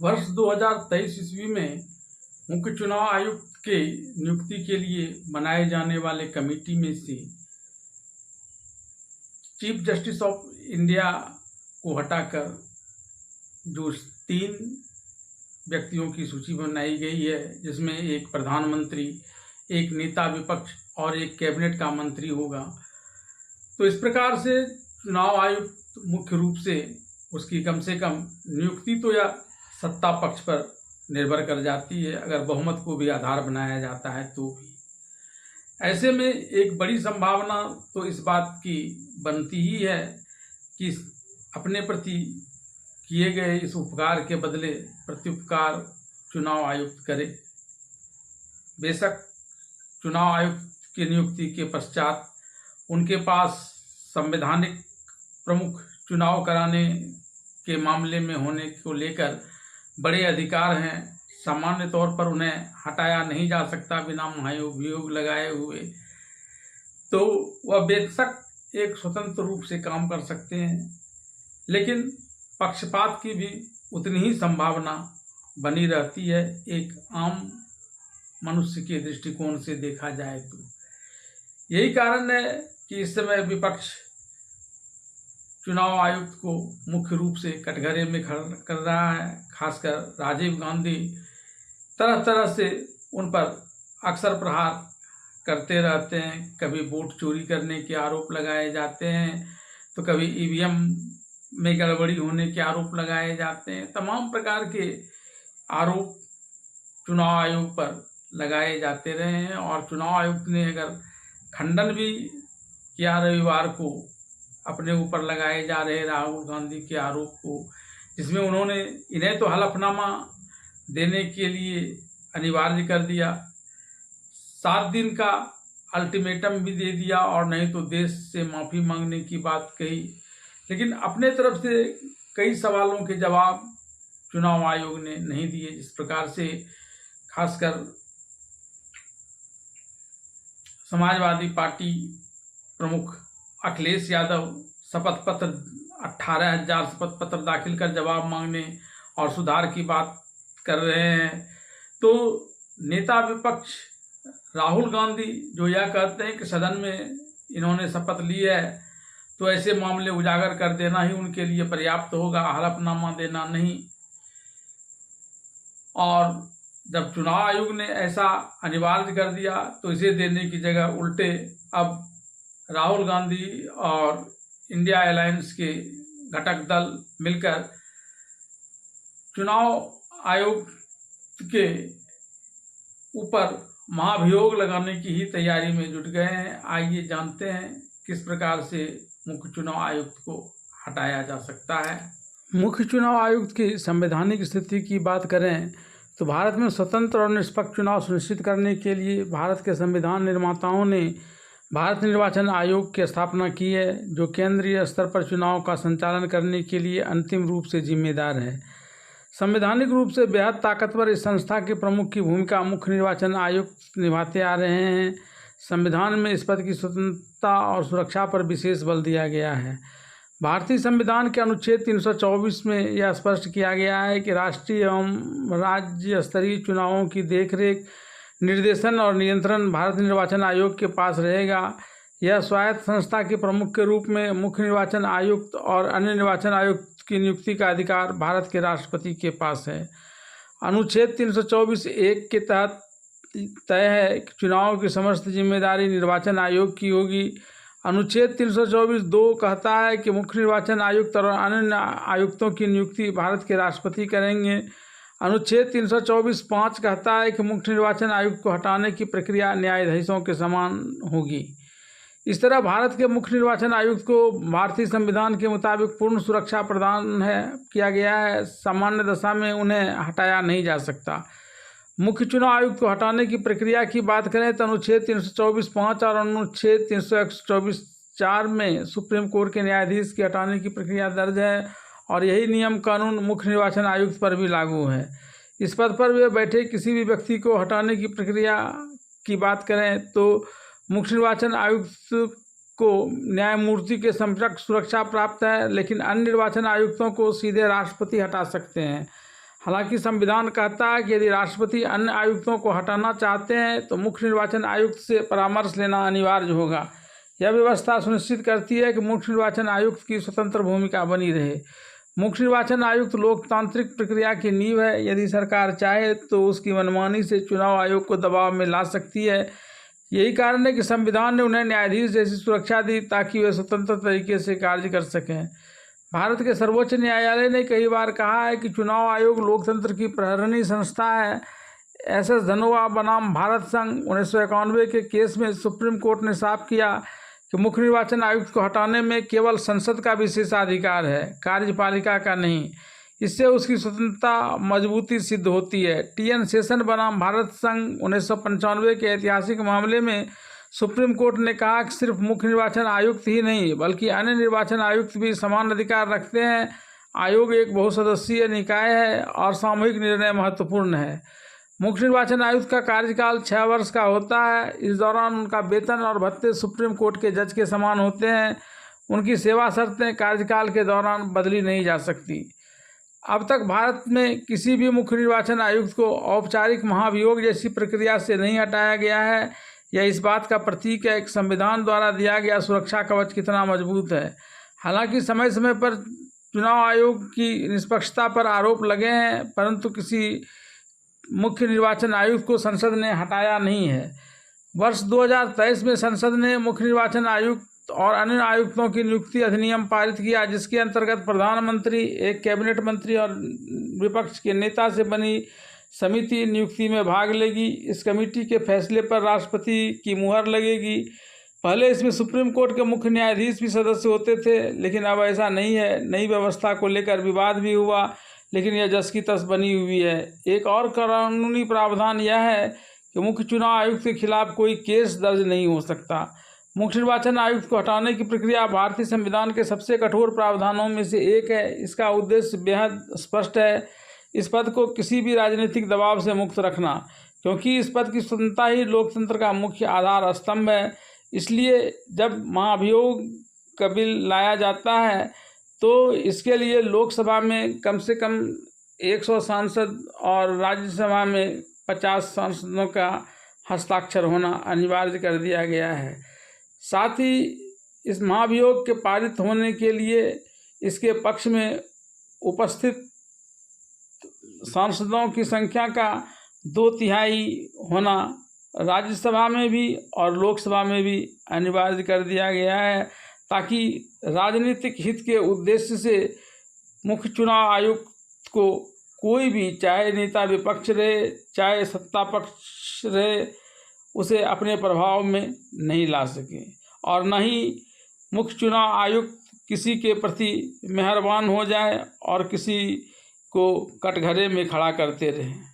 वर्ष 2023 ईस्वी में मुख्य चुनाव आयुक्त के नियुक्ति के लिए बनाए जाने वाले कमेटी में से चीफ जस्टिस ऑफ इंडिया को हटाकर जो 3 व्यक्तियों की सूची बनाई गई है, जिसमें एक प्रधानमंत्री, एक नेता विपक्ष और एक कैबिनेट का मंत्री होगा। तो इस प्रकार से चुनाव आयुक्त मुख्य रूप से उसकी कम से कम नियुक्ति तो या सत्ता पक्ष पर निर्भर कर जाती है, अगर बहुमत को भी आधार बनाया जाता है तो भी। ऐसे में एक बड़ी संभावना तो इस बात की बनती ही है कि अपने प्रति किए गए इस उपकार के बदले प्रत्युपकार चुनाव आयुक्त करे। बेशक चुनाव आयुक्त की नियुक्ति के पश्चात उनके पास संवैधानिक प्रमुख चुनाव कराने के मामले में होने को लेकर बड़े अधिकार हैं। सामान्य तौर पर उन्हें हटाया नहीं जा सकता बिना महाभियोग लगाए हुए, तो वह बेशक एक स्वतंत्र रूप से काम कर सकते हैं, लेकिन पक्षपात की भी उतनी ही संभावना बनी रहती है एक आम मनुष्य के दृष्टिकोण से देखा जाए तो। यही कारण है कि इस समय विपक्ष चुनाव आयुक्त को मुख्य रूप से कटघरे में खड़ा कर रहा है। खासकर राजीव गांधी तरह तरह से उन पर अक्सर प्रहार करते रहते हैं। कभी वोट चोरी करने के आरोप लगाए जाते हैं, तो कभी ईवीएम में गड़बड़ी होने के आरोप लगाए जाते हैं। तमाम प्रकार के आरोप चुनाव आयोग पर लगाए जाते रहे हैं और चुनाव आयुक्त ने अगर खंडन भी किया रविवार को अपने ऊपर लगाए जा रहे राहुल गांधी के आरोप को, जिसमें उन्होंने इन्हें तो हलफनामा देने के लिए अनिवार्य कर दिया, 7 दिन का अल्टीमेटम भी दे दिया और नहीं तो देश से माफ़ी मांगने की बात कही। लेकिन अपने तरफ से कई सवालों के जवाब चुनाव आयोग ने नहीं दिए। जिस प्रकार से खासकर समाजवादी पार्टी प्रमुख अखिलेश यादव शपथ पत्र 18,000 शपथ पत्र दाखिल कर जवाब मांगने और सुधार की बात कर रहे हैं, तो नेता विपक्ष राहुल गांधी जो यह कहते हैं कि सदन में इन्होंने शपथ ली है तो ऐसे मामले उजागर कर देना ही उनके लिए पर्याप्त होगा, हलफनामा देना नहीं। और जब चुनाव आयोग ने ऐसा अनिवार्य कर दिया तो इसे देने की जगह उल्टे अब राहुल गांधी और इंडिया अलायंस के घटक दल मिलकर चुनाव आयोग के ऊपर महाभियोग लगाने की ही तैयारी में जुट गए हैं। आइए जानते हैं किस प्रकार से मुख्य चुनाव आयुक्त को हटाया जा सकता है। मुख्य चुनाव आयुक्त की संवैधानिक स्थिति की बात करें तो भारत में स्वतंत्र और निष्पक्ष चुनाव सुनिश्चित करने के लिए भारत के संविधान निर्माताओं ने भारत निर्वाचन आयोग की स्थापना की है, जो केंद्रीय स्तर पर चुनाव का संचालन करने के लिए अंतिम रूप से जिम्मेदार है। संवैधानिक रूप से बेहद ताकतवर इस संस्था के प्रमुख की भूमिका मुख्य निर्वाचन आयुक्त निभाते आ रहे हैं। संविधान में इस पद की स्वतंत्रता और सुरक्षा पर विशेष बल दिया गया है। भारतीय संविधान के अनुच्छेद 324 में यह स्पष्ट किया गया है कि राष्ट्रीय एवं राज्य स्तरीय चुनावों की देखरेख, निर्देशन और नियंत्रण भारत निर्वाचन आयोग के पास रहेगा। यह स्वायत्त संस्था के प्रमुख के रूप में मुख्य निर्वाचन आयुक्त और अन्य निर्वाचन आयुक्त की नियुक्ति का अधिकार भारत के राष्ट्रपति के पास है। अनुच्छेद 324(1) के तहत तय है कि चुनाव की समस्त जिम्मेदारी निर्वाचन आयोग की होगी। अनुच्छेद 324(2) कहता है कि मुख्य निर्वाचन आयुक्त और अन्य आयुक्तों की नियुक्ति भारत के राष्ट्रपति करेंगे। अनुच्छेद 324(5) कहता है कि मुख्य निर्वाचन आयुक्त को हटाने की प्रक्रिया न्यायाधीशों के समान होगी। इस तरह भारत के मुख्य निर्वाचन आयुक्त को भारतीय संविधान के मुताबिक पूर्ण सुरक्षा प्रदान किया गया है। सामान्य दशा में उन्हें हटाया नहीं जा सकता। मुख्य चुनाव आयुक्त को हटाने की प्रक्रिया की बात करें तो अनुच्छेद 324(5) और अनुच्छेद 324(4) में सुप्रीम कोर्ट के न्यायाधीश के हटाने की प्रक्रिया दर्ज है और यही नियम कानून मुख्य निर्वाचन आयुक्त पर भी लागू है। इस पद पर वे बैठे किसी भी व्यक्ति को हटाने की प्रक्रिया की बात करें तो मुख्य निर्वाचन आयुक्त को न्यायमूर्ति के समकक्ष सुरक्षा प्राप्त है, लेकिन अन्य निर्वाचन आयुक्तों को सीधे राष्ट्रपति हटा सकते हैं। हालांकि संविधान कहता है कि यदि राष्ट्रपति अन्य आयुक्तों को हटाना चाहते हैं तो मुख्य निर्वाचन आयुक्त से परामर्श लेना अनिवार्य होगा। यह व्यवस्था सुनिश्चित करती है कि मुख्य निर्वाचन आयुक्त की स्वतंत्र भूमिका बनी रहे। मुख्य निर्वाचन आयुक्त लोकतांत्रिक प्रक्रिया की नींव है। यदि सरकार चाहे तो उसकी मनमानी से चुनाव आयोग को दबाव में ला सकती है। यही कारण है कि संविधान ने उन्हें न्यायाधीश जैसी सुरक्षा दी ताकि वे स्वतंत्र तरीके से कार्य कर सकें। भारत के सर्वोच्च न्यायालय ने कई बार कहा है कि चुनाव आयोग लोकतंत्र की प्रहरणी संस्था है। SS धनोआ बनाम भारत संघ 1991 के केस में सुप्रीम कोर्ट ने साफ किया कि मुख्य निर्वाचन आयुक्त को हटाने में केवल संसद का विशेषाधिकार है, कार्यपालिका का नहीं। इससे उसकी स्वतंत्रता मजबूती सिद्ध होती है। TN शेषन बनाम भारत संघ 1995 के ऐतिहासिक मामले में सुप्रीम कोर्ट ने कहा कि सिर्फ मुख्य निर्वाचन आयुक्त ही नहीं बल्कि अन्य निर्वाचन आयुक्त भी समान अधिकार रखते हैं। आयोग एक बहुसदस्यीय निकाय है और सामूहिक निर्णय महत्वपूर्ण है। मुख्य निर्वाचन आयुक्त का कार्यकाल 6 वर्ष का होता है। इस दौरान उनका वेतन और भत्ते सुप्रीम कोर्ट के जज के समान होते हैं। उनकी सेवा शर्तें कार्यकाल के दौरान बदली नहीं जा सकती। अब तक भारत में किसी भी मुख्य निर्वाचन आयुक्त को औपचारिक महाभियोग जैसी प्रक्रिया से नहीं हटाया गया है। यह इस बात का प्रतीक है कि संविधान द्वारा दिया गया सुरक्षा कवच कितना मजबूत है। हालांकि समय समय पर चुनाव आयोग की निष्पक्षता पर आरोप लगे हैं, परंतु किसी मुख्य निर्वाचन आयुक्त को संसद ने हटाया नहीं है। वर्ष 2023 में संसद ने मुख्य निर्वाचन आयुक्त और अन्य आयुक्तों की नियुक्ति अधिनियम पारित किया, जिसके अंतर्गत प्रधानमंत्री, एक कैबिनेट मंत्री और विपक्ष के नेता से बनी समिति नियुक्ति में भाग लेगी। इस कमेटी के फैसले पर राष्ट्रपति की मुहर लगेगी। पहले इसमें सुप्रीम कोर्ट के मुख्य न्यायाधीश भी सदस्य होते थे, लेकिन अब ऐसा नहीं है। नई व्यवस्था को लेकर विवाद भी हुआ, लेकिन यह जस की तस बनी हुई है। एक और कानूनी प्रावधान यह है कि मुख्य चुनाव आयुक्त के खिलाफ कोई केस दर्ज नहीं हो सकता। मुख्य निर्वाचन आयुक्त को हटाने की प्रक्रिया भारतीय संविधान के सबसे कठोर प्रावधानों में से एक है। इसका उद्देश्य बेहद स्पष्ट है, इस पद को किसी भी राजनीतिक दबाव से मुक्त रखना, क्योंकि इस पद की स्वतंत्रता ही लोकतंत्र का मुख्य आधार स्तंभ है। इसलिए जब महाभियोग का बिल लाया जाता है तो इसके लिए लोकसभा में कम से कम 100 सांसद और राज्यसभा में 50 सांसदों का हस्ताक्षर होना अनिवार्य कर दिया गया है। साथ ही इस महाभियोग के पारित होने के लिए इसके पक्ष में उपस्थित सांसदों की संख्या का 2/3 होना राज्यसभा में भी और लोकसभा में भी अनिवार्य कर दिया गया है, ताकि राजनीतिक हित के उद्देश्य से मुख्य चुनाव आयुक्त को कोई भी, चाहे नेता विपक्ष रहे चाहे सत्ता पक्ष रहे, उसे अपने प्रभाव में नहीं ला सके और न ही मुख्य चुनाव आयुक्त किसी के प्रति मेहरबान हो जाए और किसी को कटघरे में खड़ा करते रहें।